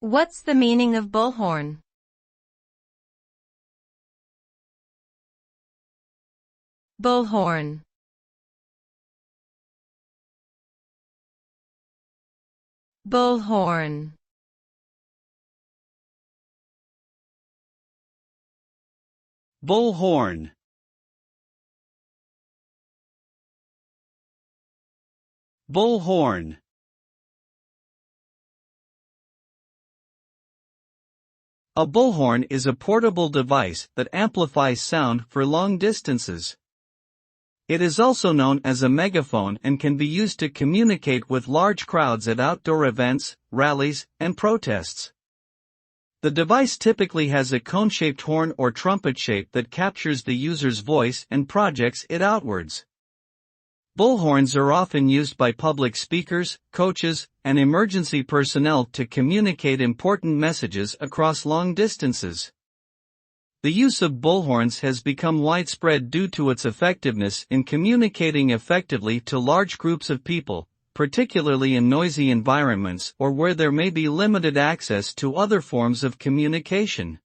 What's the meaning of bullhorn? Bullhorn. Bullhorn. Bullhorn. Bullhorn. A bullhorn is a portable device that amplifies sound for long distances. It is also known as a megaphone and can be used to communicate with large crowds at outdoor events, rallies, and protests. The device typically has a cone-shaped horn or trumpet shape that captures the user's voice and projects it outwards. Bullhorns are often used by public speakers, coaches, and emergency personnel to communicate important messages across long distances. The use of bullhorns has become widespread due to its effectiveness in communicating effectively to large groups of people, particularly in noisy environments or where there may be limited access to other forms of communication.